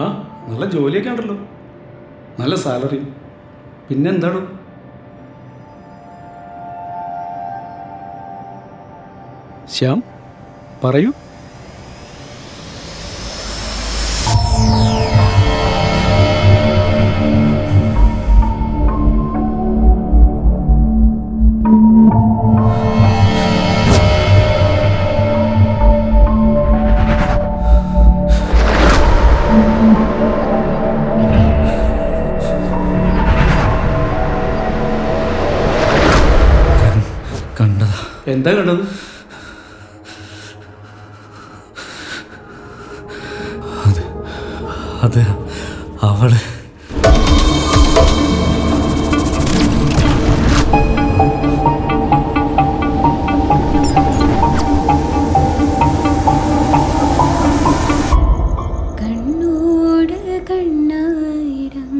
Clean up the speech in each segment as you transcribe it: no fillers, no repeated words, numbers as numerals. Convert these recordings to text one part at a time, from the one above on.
ആ നല്ല ജോലിയൊക്കെ ഉണ്ടല്ലോ, നല്ല സാലറി. പിന്നെന്താണ്? ശ്യാം പറയൂ. കണ്ടതാ. എന്താ കണ്ടത്? അത് അവള്. കണ്ണോട് കണ്ണായിരം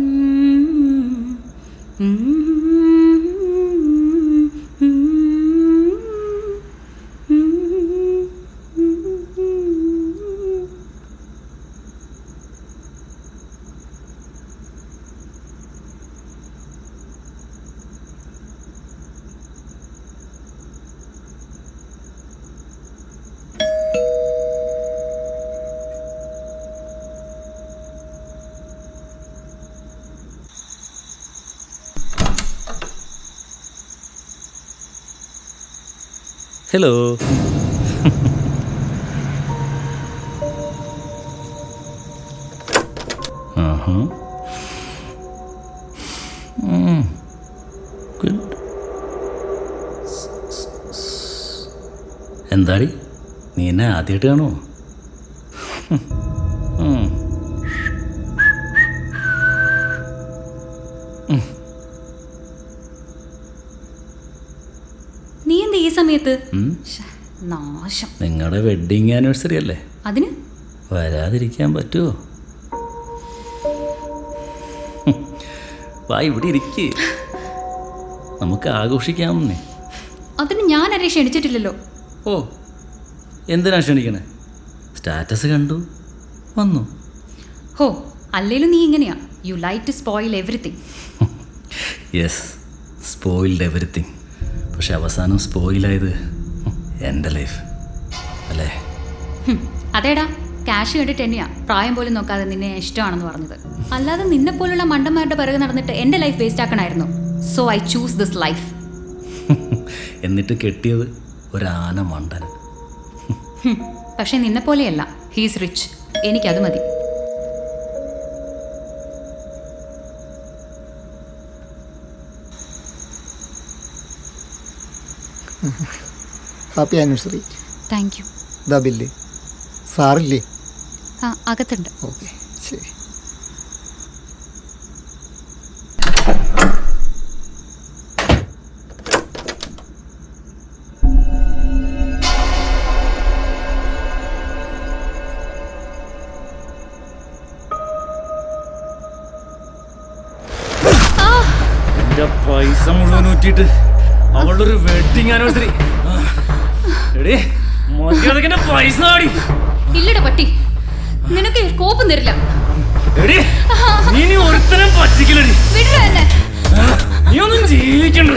ഹലോ. എന്താടി, നീ എന്നെ ആദ്യമായിട്ട് കാണുമോ? നീ എന്താ ഈ സമയത്ത്? നാശം. നിങ്ങളുടെ വെഡിങ് ആനിവേഴ്സറി അല്ലേ, അതിന് വരാതിരിക്കാൻ പറ്റുമോ? വാ, ഇവിടെ ഇരിക്ക്, നമുക്ക് ആഘോഷിക്കാമെന്നേ. അതിന് ഞാൻ ആരെയും ക്ഷണിച്ചിട്ടില്ലല്ലോ. ഓ, എന്തിനാ ക്ഷണിക്കണേ? സ്റ്റാറ്റസ് കണ്ടു വന്നു. ഹോ, അല്ലേലും നീ ഇങ്ങനെയാ. You like to spoil everything. Yes, spoiled everything. പക്ഷെ അവസാനം സ്പോയിലായത് എൻ്റെ ലൈഫ് അല്ലേ? അതേടാ, ക്യാഷ് കണ്ടിട്ട് തന്നെയാ പ്രായം പോലും നോക്കാതെ നിന്നെ ഇഷ്ടമാണെന്ന് പറഞ്ഞത്. അല്ലാതെ നിന്നെ പോലുള്ള മണ്ടന്മാരുടെ പിറകെ നടന്നിട്ട് എൻ്റെ ലൈഫ് വേസ്റ്റ് ആക്കണമായിരുന്നു. So I choose this life. എന്നിട്ട് കെട്ടിയത് ഒരാന മണ്ടൻ. പക്ഷെ നിന്നെ പോലെയല്ല, ഹീസ് റിച്ച്. എനിക്കത് മതി. Happy anniversary. Thank you. ഇതാ ബില്ല്. സാറില്ലേ? ആ, അകത്തുണ്ട്. ഓക്കെ, ശരി. എൻ്റെ പൈസ മുഴുവൻ ഊറ്റിയിട്ട് അവളുടെ ഒരു വെഡിങ് ആനിവേഴ്സറി. എടേ, മര്യാദക്കെന്റെ പൈസ ആടി. ഇല്ലട പട്ടി, നിനക്ക് കോപ്പം തരില്ല. എടേ, നീ ഒരുത്തരം പറ്റിക്കലടി. വിട എന്നെ. നീ ഒന്നും ജീവിക്കണ്ട.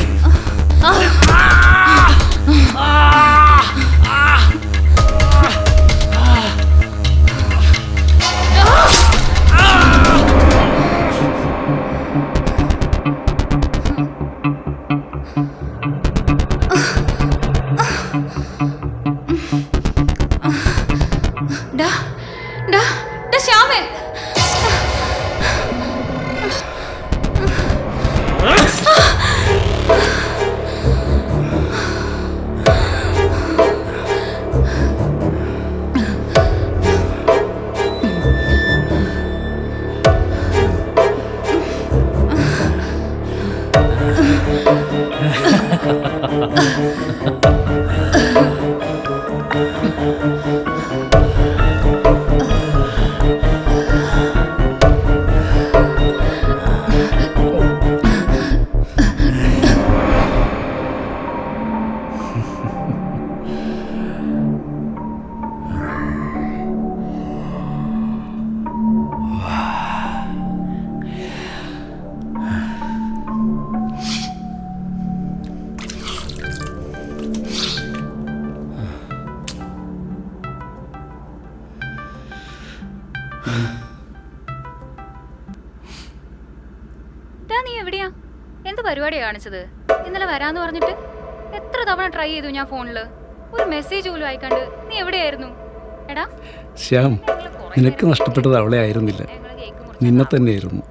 ശ്യാമേ, നീ എവിടെയാ? എന്ത് പരിപാടിയാ കാണിച്ചത്? ഇന്നലെ വരാന്ന് പറഞ്ഞിട്ട് എത്ര തവണ ട്രൈ ചെയ്തു ഞാൻ ഫോണില്. ഒരു മെസ്സേജ് പോലും അയക്കാണ്ട് നീ എവിടെയായിരുന്നു? എടാ ശ്യാം, നിനക്ക് നഷ്ടപ്പെട്ടത് അവളെ ആയിരുന്നില്ല, നിന്നെ തന്നെയായിരുന്നു.